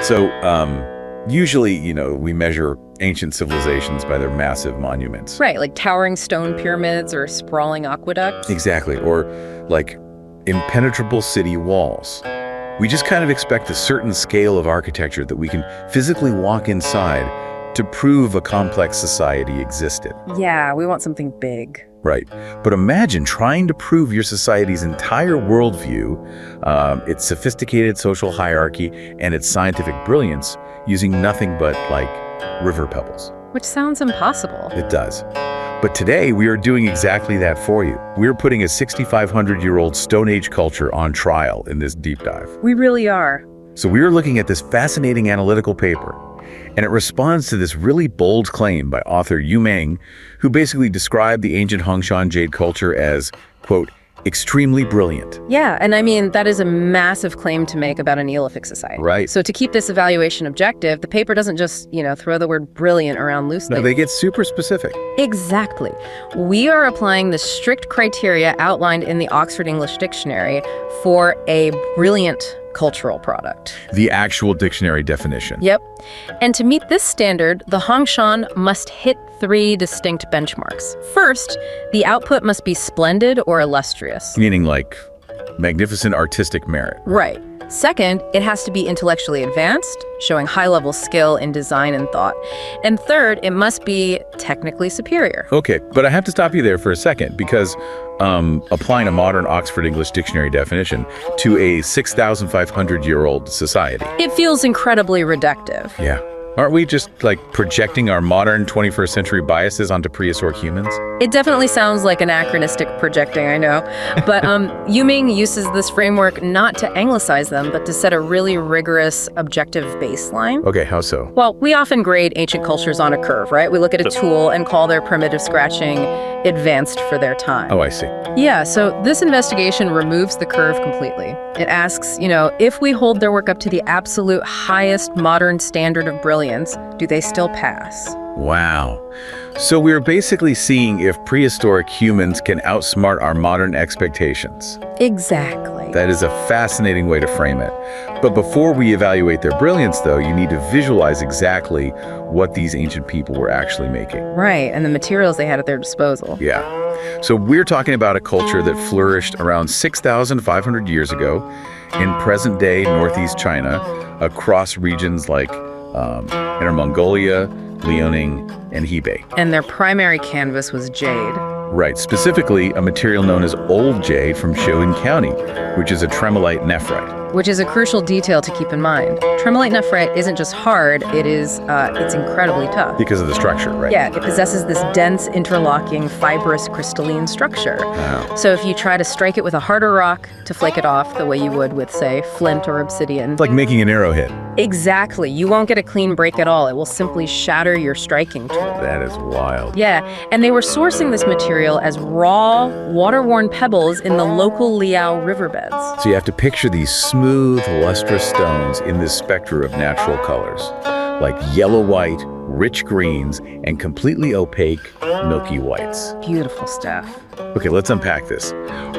So, usually, we measure ancient civilizations by their massive monuments. Right, like towering stone pyramids or sprawling aqueducts. Exactly, or like impenetrable city walls. We just kind of expect a certain scale of architecture that we can physically walk inside to prove a complex society existed. Yeah, we want something big. Right. But imagine trying to prove your society's entire worldview, its sophisticated social hierarchy, and its scientific brilliance using nothing but, like, river pebbles. Which sounds impossible. It does. But today, we are doing exactly that for you. We're putting a 6,500-year-old Stone Age culture on trial in this deep dive. We really are. So we are looking at this fascinating analytical paper, and it responds to this really bold claim by author Yu Meng, who basically described the ancient Hongshan Jade culture as, quote, extremely brilliant. Yeah, and I mean, that is a massive claim to make about a Neolithic society. Right. So to keep this evaluation objective, the paper doesn't just, throw the word brilliant around loosely. No, they get super specific. Exactly. We are applying the strict criteria outlined in the Oxford English Dictionary for a brilliant cultural product. The actual dictionary definition. Yep. And to meet this standard, the Hongshan must hit 3 distinct benchmarks. First, the output must be splendid or illustrious. Meaning like magnificent artistic merit. Right. Second, it has to be intellectually advanced, showing high-level skill in design and thought. And third, it must be technically superior. Okay, but I have to stop you there for a second because applying a modern Oxford English Dictionary definition to a 6,500-year-old society. It feels incredibly reductive. Yeah. Aren't we just, like, projecting our modern 21st century biases onto prehistoric humans? It definitely sounds like anachronistic projecting, I know. But Yu Ming uses this framework not to anglicize them, but to set a really rigorous, objective baseline. Okay, how so? Well, we often grade ancient cultures on a curve, right? We look at a tool and call their primitive scratching advanced for their time. Oh, I see. Yeah, so this investigation removes the curve completely. It asks, if we hold their work up to the absolute highest modern standard of brilliance, do they still pass? Wow. So we're basically seeing if prehistoric humans can outsmart our modern expectations. Exactly. That is a fascinating way to frame it. But before we evaluate their brilliance, though, you need to visualize exactly what these ancient people were actually making. Right, and the materials they had at their disposal. Yeah. So we're talking about a culture that flourished around 6,500 years ago in present-day northeast China, across regions like Inner Mongolia, Liaoning, and Hebei. And their primary canvas was jade. Right, specifically a material known as Old Jade from Shoin County, which is a tremolite nephrite. Which is a crucial detail to keep in mind. Tremolite nephrite isn't just hard, it's incredibly tough. Because of the structure, right? Yeah, it possesses this dense, interlocking, fibrous, crystalline structure. Wow. So if you try to strike it with a harder rock to flake it off the way you would with, say, flint or obsidian. It's like making an arrowhead. Exactly. You won't get a clean break at all. It will simply shatter your striking tool. That is wild. Yeah, and they were sourcing this material as raw, water-worn pebbles in the local Liao riverbeds. So you have to picture these smooth, lustrous stones in this spectrum of natural colors, like yellow-white, rich greens, and completely opaque, milky whites. Beautiful stuff. Okay, let's unpack this.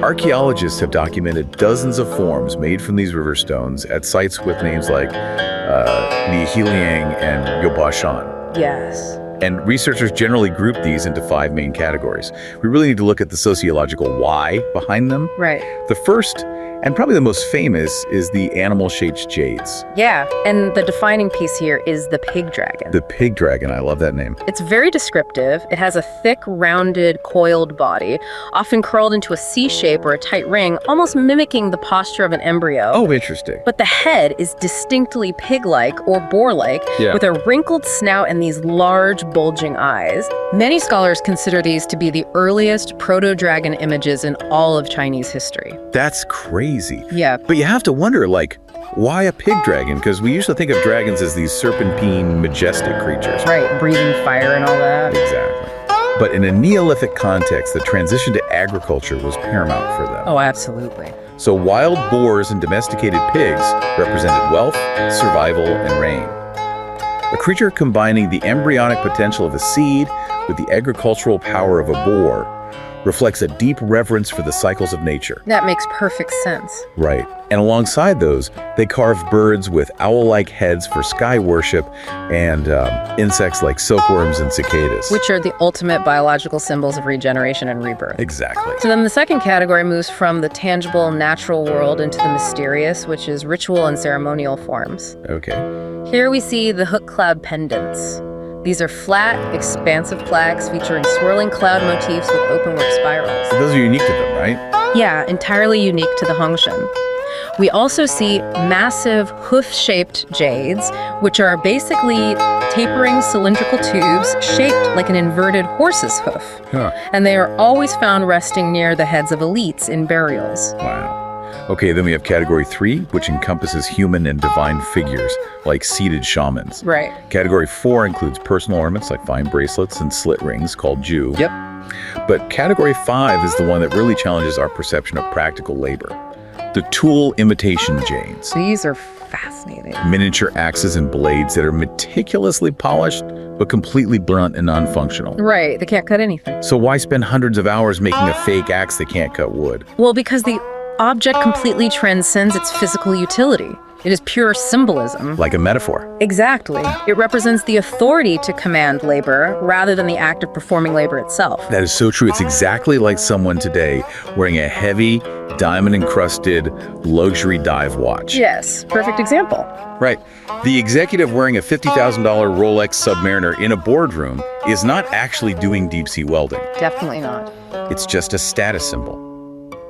Archaeologists have documented dozens of forms made from these river stones at sites with names like Nihiliang and Yobashan. Yes. And researchers generally group these into 5 main categories. We really need to look at the sociological why behind them. Right. The first, and probably the most famous, is the animal-shaped jades. Yeah, and the defining piece here is the pig dragon. The pig dragon, I love that name. It's very descriptive. It has a thick, rounded, coiled body, often curled into a C shape or a tight ring, almost mimicking the posture of an embryo. Oh, interesting. But the head is distinctly pig-like or boar-like, Yeah. with a wrinkled snout and these large, bulging eyes. Many scholars consider these to be the earliest proto-dragon images in all of Chinese history. That's crazy. Yeah. But you have to wonder, like, why a pig dragon? Because we usually think of dragons as these serpentine, majestic creatures. Right, breathing fire and all that. Exactly. But in a Neolithic context, the transition to agriculture was paramount for them. Oh, absolutely. So wild boars and domesticated pigs represented wealth, survival, and rain. A creature combining the embryonic potential of a seed with the agricultural power of a boar reflects a deep reverence for the cycles of nature. That makes perfect sense. Right. And alongside those, they carve birds with owl-like heads for sky worship and insects like silkworms and cicadas. Which are the ultimate biological symbols of regeneration and rebirth. Exactly. So then the second category moves from the tangible, natural world into the mysterious, which is ritual and ceremonial forms. Okay. Here we see the hook cloud pendants. These are flat, expansive plaques featuring swirling cloud motifs with openwork spirals. So those are unique to them, right? Yeah, entirely unique to the Hongshan. We also see massive hoof-shaped jades, which are basically tapering cylindrical tubes shaped like an inverted horse's hoof. Huh. And they are always found resting near the heads of elites in burials. Wow. Okay, then we have category 3, which encompasses human and divine figures, like seated shamans. Right. Category 4 includes personal ornaments like fine bracelets and slit rings called Ju. Yep. But category 5 is the one that really challenges our perception of practical labor. The tool imitation jades. These are fascinating. Miniature axes and blades that are meticulously polished, but completely blunt and non-functional. Right, they can't cut anything. So why spend hundreds of hours making a fake axe that can't cut wood? Well, because the object completely transcends its physical utility. It is pure symbolism. Like a metaphor. Exactly. It represents the authority to command labor rather than the act of performing labor itself. That is so true. It's exactly like someone today wearing a heavy, diamond-encrusted luxury dive watch. Yes, perfect example. Right. The executive wearing a $50,000 Rolex Submariner in a boardroom is not actually doing deep-sea welding. Definitely not. It's just a status symbol.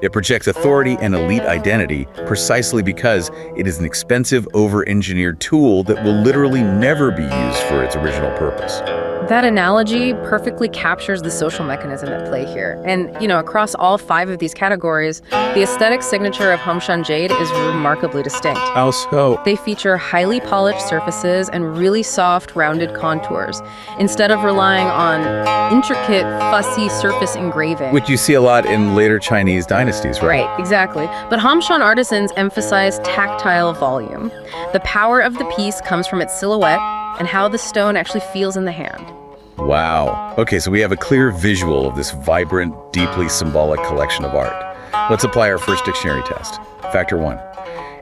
It projects authority and elite identity precisely because it is an expensive, over-engineered tool that will literally never be used for its original purpose. That analogy perfectly captures the social mechanism at play here. And, across all 5 of these categories, the aesthetic signature of Hongshan Jade is remarkably distinct. How so? They feature highly polished surfaces and really soft, rounded contours, instead of relying on intricate, fussy surface engraving. Which you see a lot in later Chinese dynasties, right? Right, exactly. But Hongshan artisans emphasize tactile volume. The power of the piece comes from its silhouette and how the stone actually feels in the hand. Wow. Okay, so we have a clear visual of this vibrant, deeply symbolic collection of art. Let's apply our first dictionary test. Factor 1.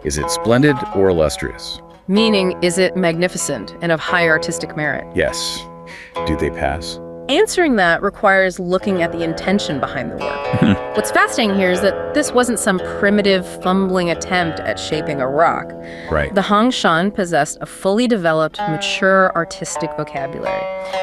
Is it splendid or illustrious? Meaning, is it magnificent and of high artistic merit? Yes. Do they pass? Answering that requires looking at the intention behind the work. What's fascinating here is that this wasn't some primitive, fumbling attempt at shaping a rock. Right. The Hongshan possessed a fully developed, mature artistic vocabulary.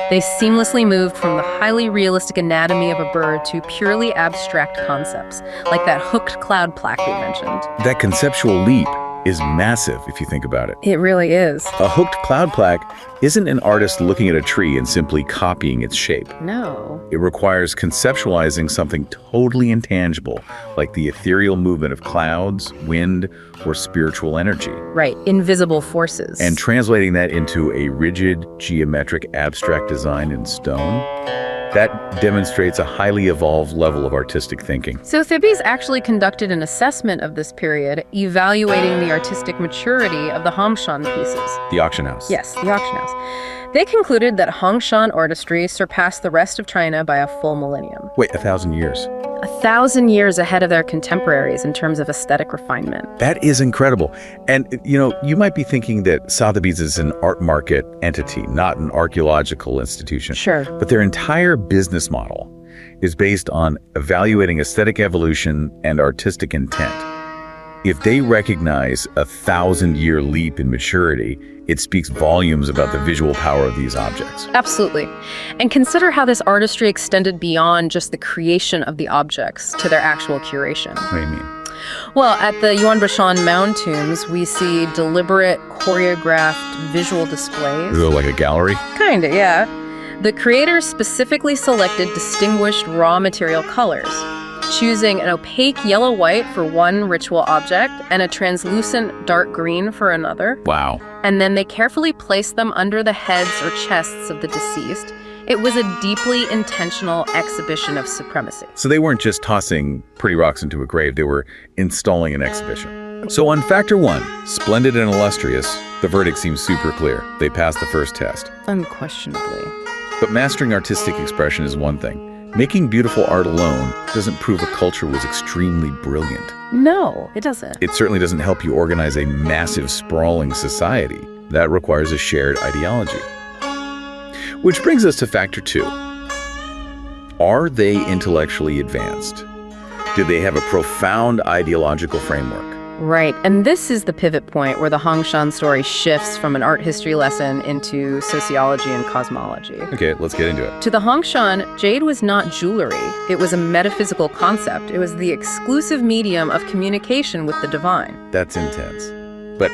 They seamlessly moved from the highly realistic anatomy of a bird to purely abstract concepts, like that hooked cloud plaque we mentioned. That conceptual leap is massive if you think about it. It really is. A hooked cloud plaque isn't an artist looking at a tree and simply copying its shape. No. It requires conceptualizing something totally intangible, like the ethereal movement of clouds, wind, or spiritual energy. Right, invisible forces. And translating that into a rigid, geometric, abstract design in stone, that demonstrates a highly evolved level of artistic thinking. So Thibes actually conducted an assessment of this period, evaluating the artistic maturity of the Hongshan pieces. The auction house. Yes, the auction house. They concluded that Hongshan artistry surpassed the rest of China by a full millennium. Wait, 1,000 years? 1,000 years ahead of their contemporaries in terms of aesthetic refinement. That is incredible. And, you might be thinking that Sotheby's is an art market entity, not an archaeological institution. Sure. But their entire business model is based on evaluating aesthetic evolution and artistic intent. If they recognize a 1,000-year leap in maturity, it speaks volumes about the visual power of these objects. Absolutely. And consider how this artistry extended beyond just the creation of the objects to their actual curation. What do you mean? Well, at the Yuanbashan mound tombs, we see deliberate, choreographed visual displays. Ooh, like a gallery? Kinda, yeah. The creators specifically selected distinguished raw material colors, choosing an opaque yellow-white for one ritual object and a translucent dark green for another. Wow. And then they carefully placed them under the heads or chests of the deceased. It was a deeply intentional exhibition of supremacy. So they weren't just tossing pretty rocks into a grave, they were installing an exhibition. So on factor 1, splendid and illustrious, the verdict seems super clear. They passed the first test. Unquestionably. But mastering artistic expression is one thing. Making beautiful art alone doesn't prove a culture was extremely brilliant. No, it doesn't. It certainly doesn't help you organize a massive, sprawling society. That requires a shared ideology. Which brings us to factor 2. Are they intellectually advanced? Do they have a profound ideological framework? Right, and this is the pivot point where the Hongshan story shifts from an art history lesson into sociology and cosmology. Okay, let's get into it. To the Hongshan, jade was not jewelry. It was a metaphysical concept. It was the exclusive medium of communication with the divine. That's intense. But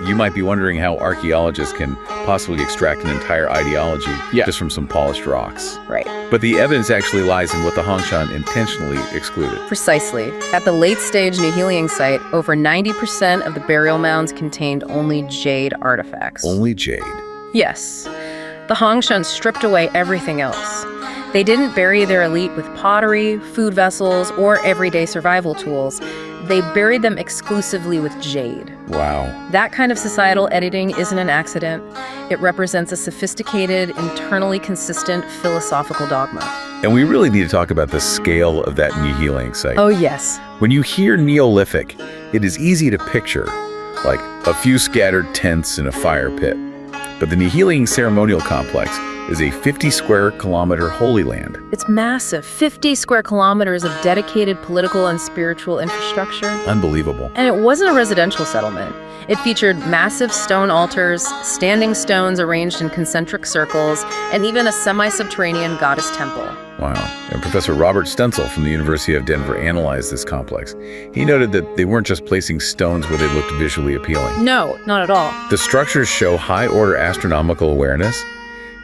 you might be wondering how archaeologists can possibly extract an entire ideology just from some polished rocks. Right. But the evidence actually lies in what the Hongshan intentionally excluded. Precisely. At the late-stage Nihiliang site, over 90% of the burial mounds contained only jade artifacts. Only jade. Yes. The Hongshan stripped away everything else. They didn't bury their elite with pottery, food vessels, or everyday survival tools. They buried them exclusively with jade. Wow. That kind of societal editing isn't an accident. It represents a sophisticated, internally consistent philosophical dogma. And we really need to talk about the scale of that Nihiliang site. Oh, yes. When you hear Neolithic, it is easy to picture, like a few scattered tents in a fire pit. But the Nihiliang ceremonial complex is a 50-square-kilometer holy land. It's massive, 50 square kilometers of dedicated political and spiritual infrastructure. Unbelievable. And it wasn't a residential settlement. It featured massive stone altars, standing stones arranged in concentric circles, and even a semi-subterranean goddess temple. Wow. And Professor Robert Stenzel from the University of Denver analyzed this complex. He noted that they weren't just placing stones where they looked visually appealing. No, not at all. The structures show high-order astronomical awareness.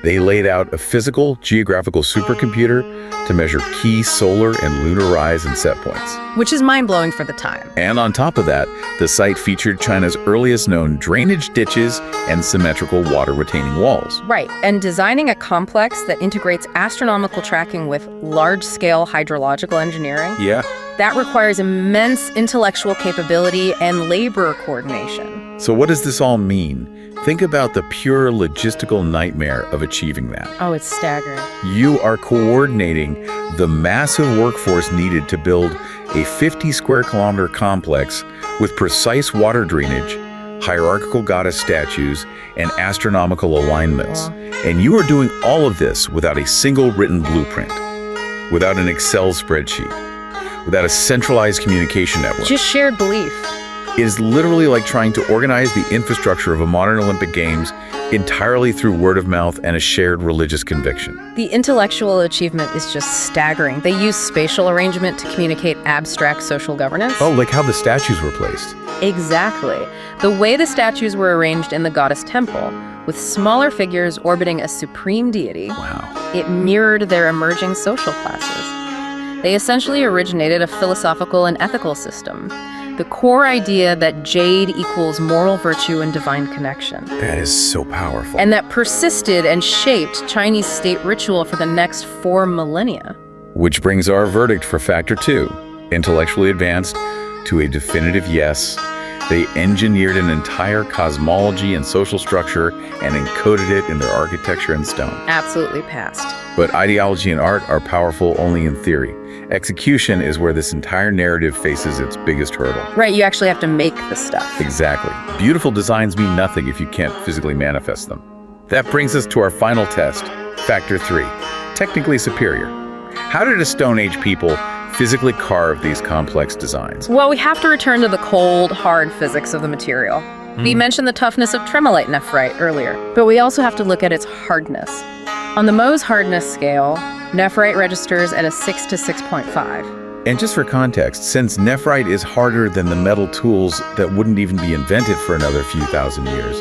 They laid out a physical, geographical supercomputer to measure key solar and lunar rise and set points. Which is mind-blowing for the time. And on top of that, the site featured China's earliest known drainage ditches and symmetrical water-retaining walls. Right, and designing a complex that integrates astronomical tracking with large-scale hydrological engineering, Yeah. that requires immense intellectual capability and labor coordination. So what does this all mean? Think about the pure logistical nightmare of achieving that. Oh, it's staggering. You are coordinating the massive workforce needed to build a 50-square-kilometer complex with precise water drainage, hierarchical goddess statues, and astronomical alignments. And you are doing all of this without a single written blueprint, without an Excel spreadsheet, without a centralized communication network. Just shared belief. It is literally like trying to organize the infrastructure of a modern Olympic Games entirely through word of mouth and a shared religious conviction. The intellectual achievement is just staggering. They use spatial arrangement to communicate abstract social governance. Oh, like how the statues were placed. Exactly. The way the statues were arranged in the goddess temple, with smaller figures orbiting a supreme deity, Wow. it mirrored their emerging social classes. They essentially originated a philosophical and ethical system. The core idea that jade equals moral virtue and divine connection. That is so powerful. And that persisted and shaped Chinese state ritual for the next 4 millennia. Which brings our verdict for factor 2, intellectually advanced, to a definitive yes. They engineered an entire cosmology and social structure and encoded it in their architecture and stone. Absolutely passed. But ideology and art are powerful only in theory. Execution is where this entire narrative faces its biggest hurdle. Right, you actually have to make the stuff. Exactly. Beautiful designs mean nothing if you can't physically manifest them. That brings us to our final test, factor 3, technically superior. How did a Stone Age people physically carve these complex designs? Well, we have to return to the cold, hard physics of the material. We mentioned the toughness of tremolite nephrite earlier, but we also have to look at its hardness. On the Mohs hardness scale, nephrite registers at a 6 to 6.5. And just for context, since nephrite is harder than the metal tools that wouldn't even be invented for another few thousand years,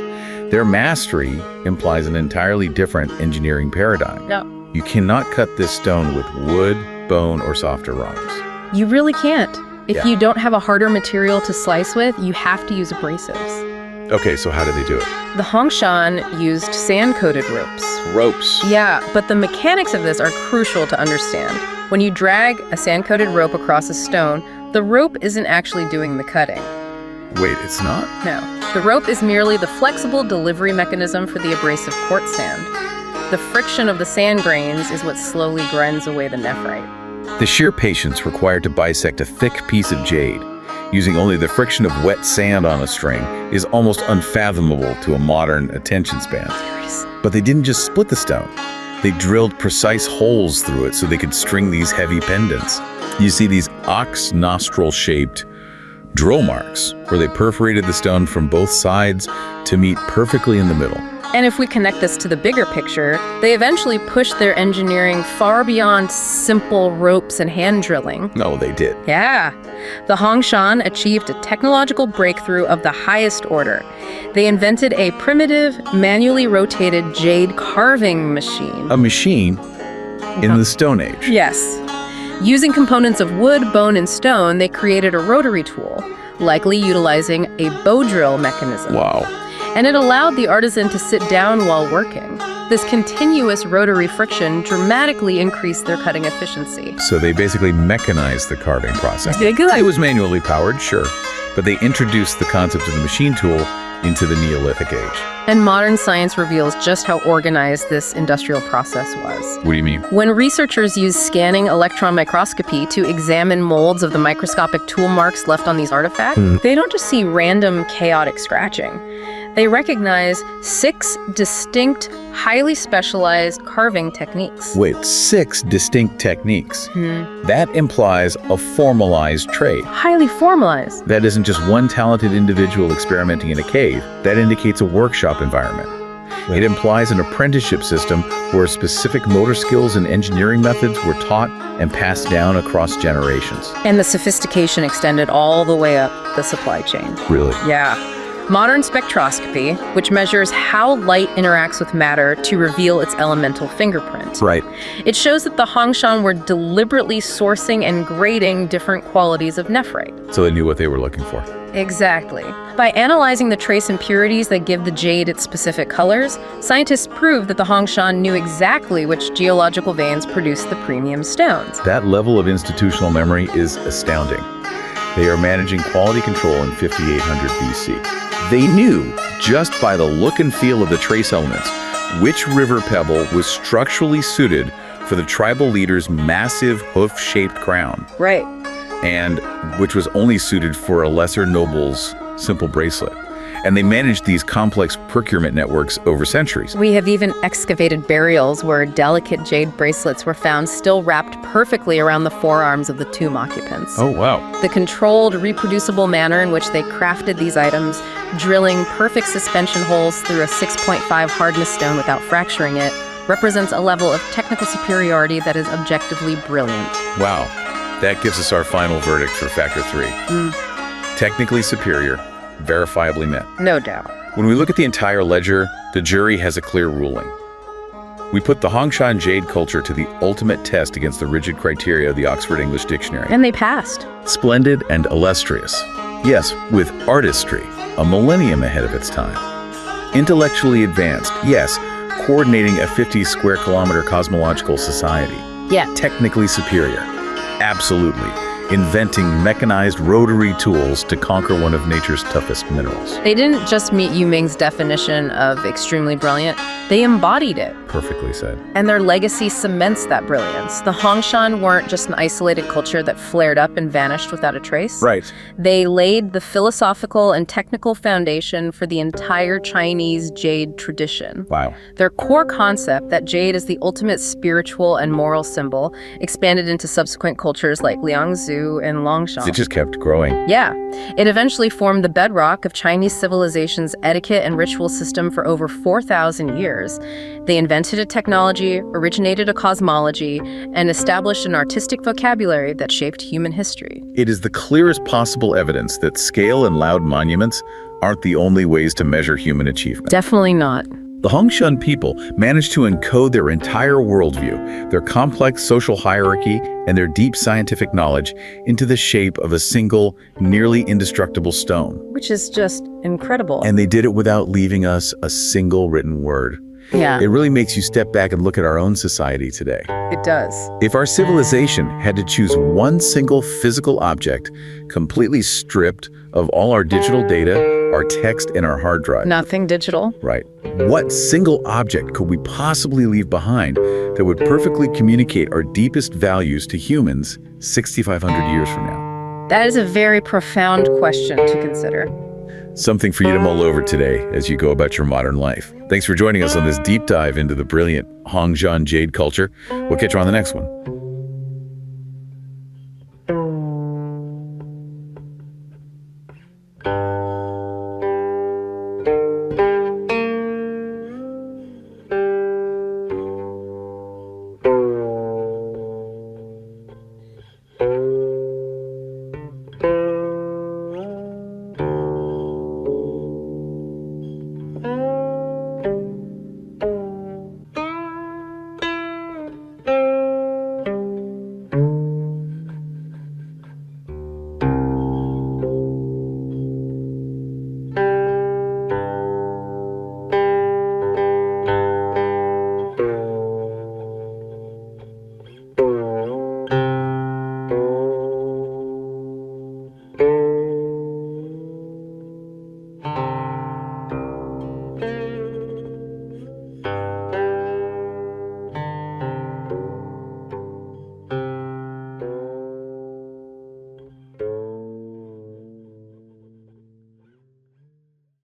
their mastery implies an entirely different engineering paradigm. No, You cannot cut this stone with wood, bone, or softer rocks. you really can't. If Yeah. you don't have a harder material to slice with, you have to use abrasives. Okay, so how do they do it? The Hongshan used sand-coated ropes. Ropes. Yeah, but the mechanics of this are crucial to understand. When you drag a sand-coated rope across a stone, the rope isn't actually doing the cutting. Wait, it's not? No, the rope is merely the flexible delivery mechanism for the abrasive quartz sand. The friction of the sand grains is what slowly grinds away the nephrite. The sheer patience required to bisect a thick piece of jade, using only the friction of wet sand on a string, is almost unfathomable to a modern attention span. But they didn't just split the stone. They drilled precise holes through it so they could string these heavy pendants. You see these ox nostril-shaped drill marks where they perforated the stone from both sides to meet perfectly in the middle. And if we connect this to the bigger picture, they eventually pushed their engineering far beyond simple ropes and hand drilling. No, they did. Yeah. The Hongshan achieved a technological breakthrough of the highest order. They invented a primitive, manually rotated jade carving machine. A machine in the Stone Age. Yes. Using components of wood, bone, and stone, they created a rotary tool, likely utilizing a bow drill mechanism. Wow. And it allowed the artisan to sit down while working. This continuous rotary friction dramatically increased their cutting efficiency. So they basically mechanized the carving process. Big life. It was manually powered, sure, but they introduced the concept of the machine tool into the Neolithic age. And modern science reveals just how organized this industrial process was. What do you mean? When researchers use scanning electron microscopy to examine molds of the microscopic tool marks left on these artifacts, they don't just see random chaotic scratching. They recognize 6 distinct, highly specialized carving techniques. Wait, 6 distinct techniques. That implies a formalized trade. Highly formalized. That isn't just one talented individual experimenting in a cave. That indicates a workshop environment. It implies an apprenticeship system where specific motor skills and engineering methods were taught and passed down across generations. And the sophistication extended all the way up the supply chain. Really? Yeah. Modern spectroscopy, which measures how light interacts with matter to reveal its elemental fingerprint. Right. It shows that the Hongshan were deliberately sourcing and grading different qualities of nephrite. So they knew what they were looking for. Exactly. By analyzing the trace impurities that give the jade its specific colors, scientists proved that the Hongshan knew exactly which geological veins produced the premium stones. That level of institutional memory is astounding. They are managing quality control in 5800 BC. They knew, just by the look and feel of the trace elements, which river pebble was structurally suited for the tribal leader's massive hoof-shaped crown. Right. And which was only suited for a lesser noble's simple bracelet. And they managed these complex procurement networks over centuries. We have even excavated burials where delicate jade bracelets were found still wrapped perfectly around the forearms of the tomb occupants. Oh, wow. The controlled, reproducible manner in which they crafted these items, drilling perfect suspension holes through a 6.5 hardness stone without fracturing it, represents a level of technical superiority that is objectively brilliant. Wow. That gives us our final verdict for Factor 3. Technically superior, verifiably met. No doubt. When we look at the entire ledger, the jury has a clear ruling. We put the Hongshan jade culture to the ultimate test against the rigid criteria of the Oxford English Dictionary. And they passed. Splendid and illustrious. Yes, with artistry, a millennium ahead of its time. Intellectually advanced, yes, coordinating a 50 square kilometer cosmological society. Yeah. Technically superior. Absolutely. Inventing mechanized rotary tools to conquer one of nature's toughest minerals. They didn't just meet Yu Ming's definition of extremely brilliant, they embodied it. Perfectly said. And their legacy cements that brilliance. The Hongshan weren't just an isolated culture that flared up and vanished without a trace. Right. They laid the philosophical and technical foundation for the entire Chinese jade tradition. Wow. Their core concept that jade is the ultimate spiritual and moral symbol expanded into subsequent cultures like Liangzhu and Longshan. It just kept growing. Yeah. It eventually formed the bedrock of Chinese civilization's etiquette and ritual system for over 4,000 years. They invented a technology, originated a cosmology, and established an artistic vocabulary that shaped human history. It is the clearest possible evidence that scale and loud monuments aren't the only ways to measure human achievement. Definitely not. The Hongshan people managed to encode their entire worldview, their complex social hierarchy, and their deep scientific knowledge into the shape of a single, nearly indestructible stone. Which is just incredible. And they did it without leaving us a single written word. Yeah, It really makes you step back and look at our own society today. it does. If our civilization had to choose one single physical object, completely stripped of all our digital data, our text and our hard drive. Nothing digital. Right. What single object could we possibly leave behind that would perfectly communicate our deepest values to humans 6,500 years from now? That is a very profound question to consider. Something for you to mull over today as you go about your modern life. Thanks for joining us on this deep dive into the brilliant Hongshan Jade culture. We'll catch you on the next one.